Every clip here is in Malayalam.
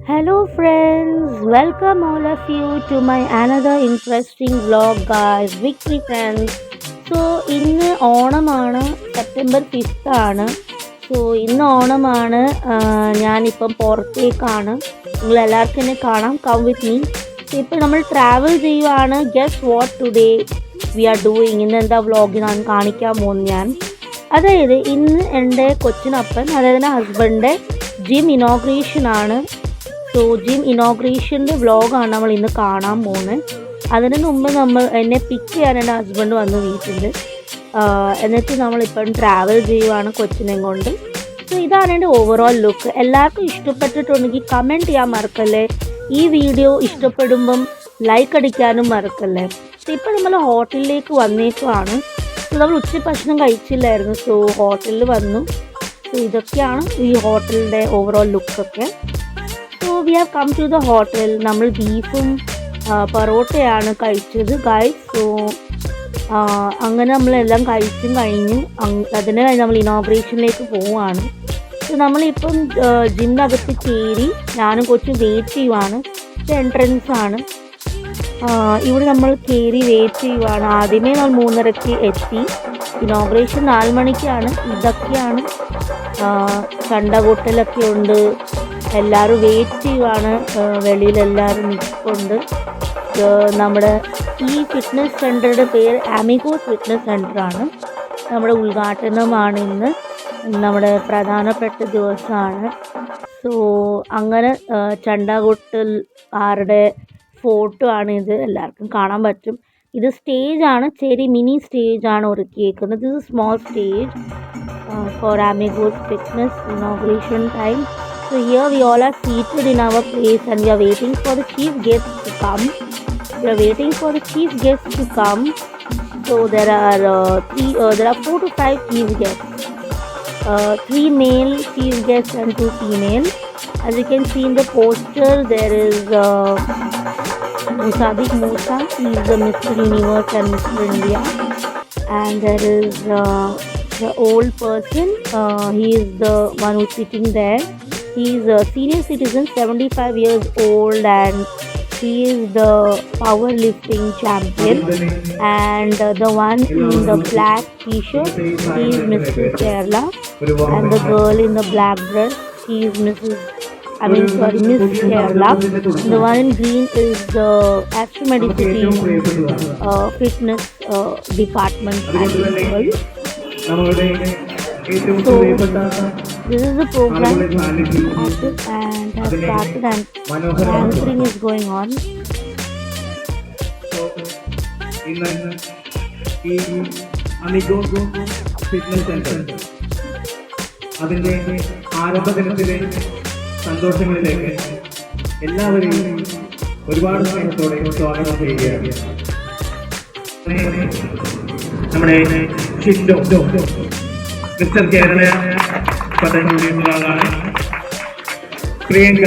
Hello friends, welcome all of you to my another interesting vlog guys, Victory friends. So ഇന്ന് ഓണമാണ്, സെപ്റ്റംബർ 5th ആണ്. സോ ഇന്ന് ഓണമാണ്. ഞാനിപ്പം പുറത്തേക്കാണ്. നിങ്ങളെല്ലാവർക്കും എന്നെ കാണാം, കം വിത്ത് മീ. ഇപ്പോൾ നമ്മൾ ട്രാവൽ ചെയ്യുവാണ്. Guess what today we are doing. ഇന്ന് എന്താ വ്ളോഗിനാണ് കാണിക്കാൻ പോകുന്നത് ഞാൻ. അതായത് ഇന്ന് എൻ്റെ കൊച്ചിനപ്പൻ, അതായത് ഹസ്ബൻഡിൻ്റെ ജിം ഇനോഗ്രേഷൻ ആണ്. സോ ജിം ഇനോഗ്രേഷൻ്റെ വ്ളോഗാണ് നമ്മൾ ഇന്ന് കാണാൻ പോകുന്നത്. അതിന് മുമ്പ് എന്നെ പിക്ക് ചെയ്യാൻ എൻ്റെ ഹസ്ബൻഡ് വന്നു വീട്ടിൽ. എന്നിട്ട് നമ്മളിപ്പം ട്രാവൽ ചെയ്യുവാണ് കൊച്ചിനെയും കൊണ്ട്. സോ ഇതാണ് എൻ്റെ ഓവറോൾ ലുക്ക്. എല്ലാവർക്കും ഇഷ്ടപ്പെട്ടിട്ടുണ്ടെങ്കിൽ കമൻറ്റ് ചെയ്യാൻ മറക്കല്ലേ. ഈ വീഡിയോ ഇഷ്ടപ്പെടുമ്പം ലൈക്ക് അടിക്കാനും മറക്കല്ലേ. സോ ഇപ്പം നമ്മൾ ഹോട്ടലിലേക്ക് വന്നേക്കുവാണ്. സോ നമ്മൾ ഉച്ചഭക്ഷണം കഴിച്ചില്ലായിരുന്നു. സോ ഹോട്ടലിൽ വന്നു. സോ ഇതൊക്കെയാണ് ഈ ഹോട്ടലിൻ്റെ ഓവറോൾ ലുക്കൊക്കെ. So we have come to the hotel. നമ്മൾ ബീഫും പൊറോട്ടയാണ് കഴിച്ചത് ഗൈസ്. സോ അങ്ങനെ നമ്മളെല്ലാം കഴിച്ചും കഴിഞ്ഞ് അതിന് കഴിഞ്ഞ് നമ്മൾ ഇനോഗ്രേഷനിലേക്ക് പോവുകയാണ്. സോ നമ്മളിപ്പം ജിമ്മിനകത്ത് കയറി ഞാനും കൊച്ചും വെയിറ്റ് ചെയ്യുവാണ്. ഇത് എൻട്രൻസ് ആണ്. ഇവിടെ നമ്മൾ കയറി വെയിറ്റ് ചെയ്യുവാണ്. ആദ്യമേ നമ്മൾ 3:30 എത്തി. ഇനോഗ്രേഷൻ 4 മണിക്കാണ്. ഇതൊക്കെയാണ് ചണ്ടകൊട്ടലൊക്കെ ഉണ്ട്. എല്ലാവരും വെയിറ്റ് ചെയ്യുവാണ്. വെളിയിലെല്ലാവരും നിൽപ്പുണ്ട്. നമ്മുടെ ഈ ഫിറ്റ്നസ് സെൻ്ററുടെ പേര് അമിഗോസ് ഫിറ്റ്നസ് സെൻ്ററാണ്. നമ്മുടെ ഉദ്ഘാടനമാണ് ഇന്ന്. നമ്മുടെ പ്രധാനപ്പെട്ട ദിവസമാണ്. സോ അങ്ങനെ ചണ്ടകൊട്ടൽ ആരുടെ ഫോട്ടോ ആണിത്, എല്ലാവർക്കും കാണാൻ പറ്റും. ഇത് സ്റ്റേജാണ്, ചെറിയ മിനി സ്റ്റേജാണ് ഒരുക്കിയേക്കുന്നത്. ഇത് small stage for Amigos fitness inauguration time. So here we all are seated in our place and we are waiting for the chief guests to come. So there are 4 to 5 chief guests. 3 male chief guests and 2 female. As you can see in the poster, there is Musadik Musa. He is the Mr. Universe and Mr. India. And there is the old person. He is the one who's sitting there. He is a senior citizen, 75 years old, and he is the powerlifting champion. And the one in the black t-shirt, he is Mrs. Kerala. And the girl in the black dress, she is Miss Kerala. The one in green is the Astromedicity fitness department principal. So this is the program and has started and answering is going on. So ഇന്ന് ഈ അമിഗോസ് ഫിറ്റ്നസ് സെന്റർ അതിൻ്റെ ആരംഭ ദിനത്തിലെ സന്തോഷങ്ങളിലേക്ക് എല്ലാവരെയും ഒരുപാട് സ്നേഹത്തോടെ സ്വാഗതം ചെയ്യുകയാണ്. നമ്മുടെ ഷിൻഡോ മിസ്റ്റർ കേരള പതഞ്ജലി എന്നതാണ്. പ്രിയങ്ക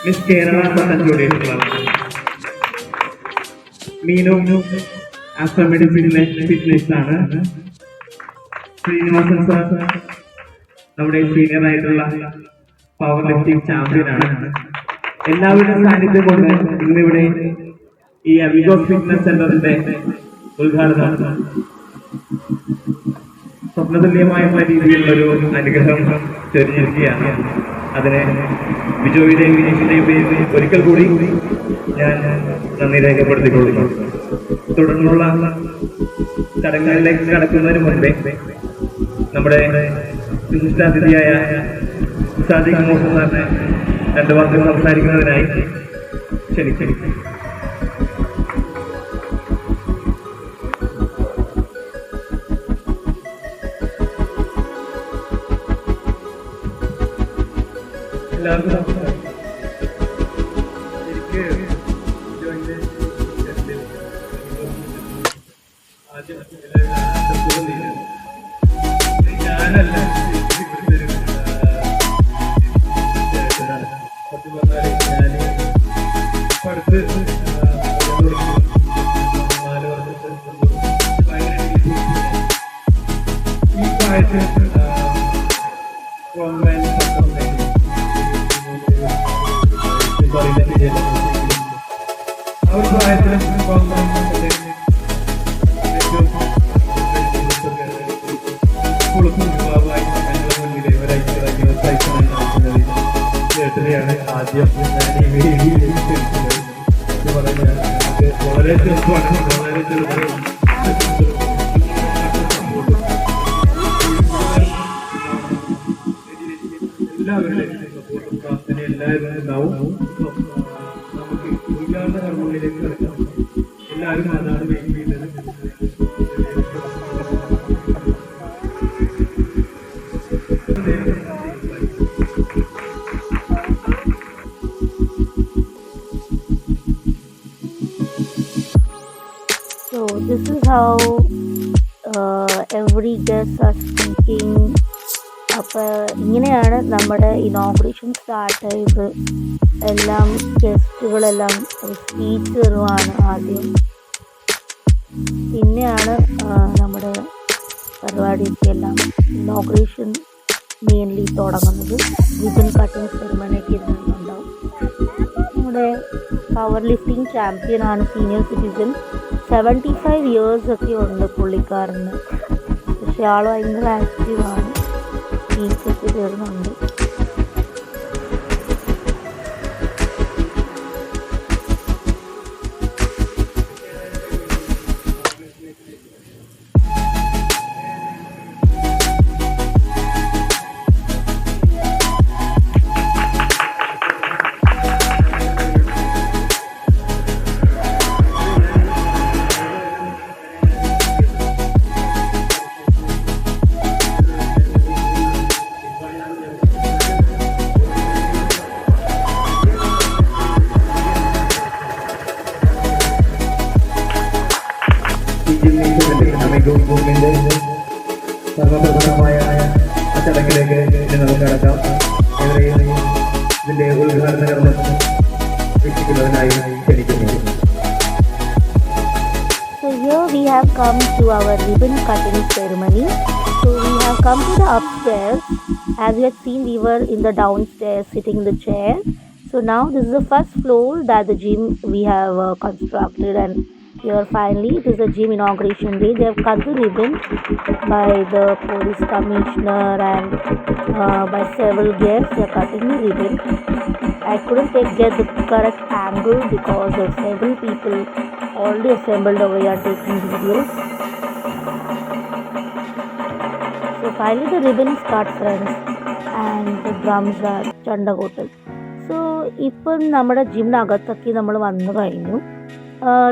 മിസ് കേരള പതഞ്ജലി എന്നതാണ്. മീനു ആസ്ട്രോമെഡിസിനിലെ ഫിറ്റ്നസ് ആണ്. ശ്രീനിവാസൻ സാർ നമ്മുടെ സീനിയർ ആയിട്ടുള്ള പവർ ലിഫ്റ്റിംഗ് ചാമ്പ്യനാണ്. എല്ലാവരുടെയും സാന്നിധ്യം കൊണ്ട് ഇന്നിവിടെ ഈ അമിഗോസ് ഫിറ്റ്നസ് സെന്ററിന്റെ ഉദ്ഘാടനം സ്വപ്നതുല്യമായുള്ള രീതിയിലുള്ളൊരു അനുഗ്രഹം ചൊരിഞ്ഞിരിക്കുകയാണ്. അതിന് ബിജോയുടെയും വിനീഷിന്റെയും പേരിൽ ഒരിക്കൽ കൂടി ഞാൻ നന്ദി രേഖപ്പെടുത്തിക്കൊള്ളുന്നു. തുടർന്നുള്ള ചടങ്ങുകളിലേക്ക് കടക്കുന്നതിന് മുൻപേ നമ്മുടെ വിശിഷ്ടാതിഥിയായ സാദിഖ് മോഹൻ സാറിനെ 2 വാക്കുകൾ സംസാരിക്കുന്നതിനായി ക്ഷണിക്കുന്നു. എല്ലാവർക്കും ഞാനല്ല സത്യം പറഞ്ഞാൽ ഞാൻ അടുത്ത് 4 വർഷത്തെ ഈ പ്രായത്തിൽ ഒരു പ്രായത്തിലും കുളുക്കുവായി ഞങ്ങളുടെ മുന്നിൽ ഒരാഴ്ച ദിവസമായിട്ടാണ് നടക്കുന്നത്. ചേട്ടനെയാണ് ആദ്യം ഞാൻ ഈ വേദിയിൽ ക്ഷണിക്കുന്നത്. എന്ന് പറഞ്ഞാൽ നമുക്ക് വളരെ ചെറുപ്പമാണ്, വളരെ ചെറുതാണ്. എല്ലാവരുടെയും സപ്പോർട്ടും പ്രാർത്ഥന എല്ലാവരും ഉണ്ടാവും. നമുക്ക് ഉദ്ഘാടന കർമ്മങ്ങളിലേക്ക് കിടക്കാം. എല്ലാവരും അതാണ് വെയിറ്റ് ചെയ്യുന്നത്. So this is how every guest are thinking. അപ്പോൾ ഇങ്ങനെയാണ് നമ്മുടെ ഇനോഗ്രേഷൻ സ്റ്റാർട്ട് ചെയ്ത് എല്ലാം ഗസ്റ്റുകളെല്ലാം സ്പീച്ച് തരുവാണ് ആദ്യം. പിന്നെയാണ് നമ്മുടെ പരിപാടിയൊക്കെയെല്ലാം ഇനോഗ്രേഷൻ മെയിൻലി തുടങ്ങുന്നത്. റിബൺ കട്ടിങ് സെറിമണിയൊക്കെ ഉണ്ടാവും. നമ്മുടെ പവർ ലിഫ്റ്റിംഗ് ചാമ്പ്യനാണ്, സീനിയർ സിറ്റിസൺ. 75 ഇയേഴ്സ് ഒക്കെ ഉണ്ട് പുള്ളിക്കാരന്. പക്ഷെ ആൾ ഭയങ്കര ആക്റ്റീവാണ്, സ്പീച്ചൊക്കെ തരുന്നുണ്ട്. സർവപ്രധാനമായ ആ ചടങ്ങിലേക്ക് നമുക്ക് കടക്കാം. ഇതിന്റെ ഉദ്ഘാടന കർമ്മം വീക്ഷിക്കുന്നതിനായി ക്ഷണിക്കുന്നു. So here we have come to our ribbon cutting ceremony. So we have come to the upstairs. As you had seen, we were in the downstairs sitting in the chair. So now this is the first floor that the gym we have constructed, and here finally it is a gym inauguration day. They have cut the ribbon by the police commissioner and by several guests. They are cutting the ribbon. I couldn't get the correct angle because of several people already assembled over here taking videos. So finally the ribbon is cut, friends, and the drums are chandakotal. So ഇപ്പം നമ്മുടെ ജിമ്മിനകത്തൊക്കെ നമ്മൾ വന്നു കഴിഞ്ഞു.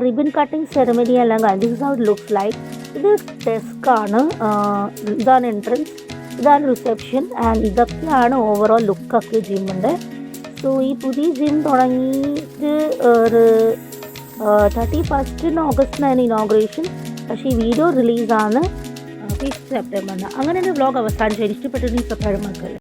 റിബൺ കട്ടിങ് സെറമണി എല്ലാം കഴിഞ്ഞു. This is how it looks like. ഇത് ഡെസ്ക്കാണ്, ഇതാണ് എൻട്രൻസ്, ഇതാണ് റിസപ്ഷൻ, ആൻഡ് ഇതൊക്കെയാണ് ഓവറോൾ ലുക്കൊക്കെ ജിമ്മിൻ്റെ. സോ ഈ പുതിയ ജിം തുടങ്ങിയിട്ട് ഒരു 31 ഓഗസ്റ്റിനാണ് ഇനോഗ്രേഷൻ. പക്ഷേ ഈ വീഡിയോ റിലീസാണ് 5 സെപ്റ്റംബറിന്. അങ്ങനെ എൻ്റെ വ്ലോഗ് അവസാനിച്ചു. ഇഷ്ടപ്പെട്ടെങ്കിൽ സബ്സ്ക്രൈബ് മക്കൾ.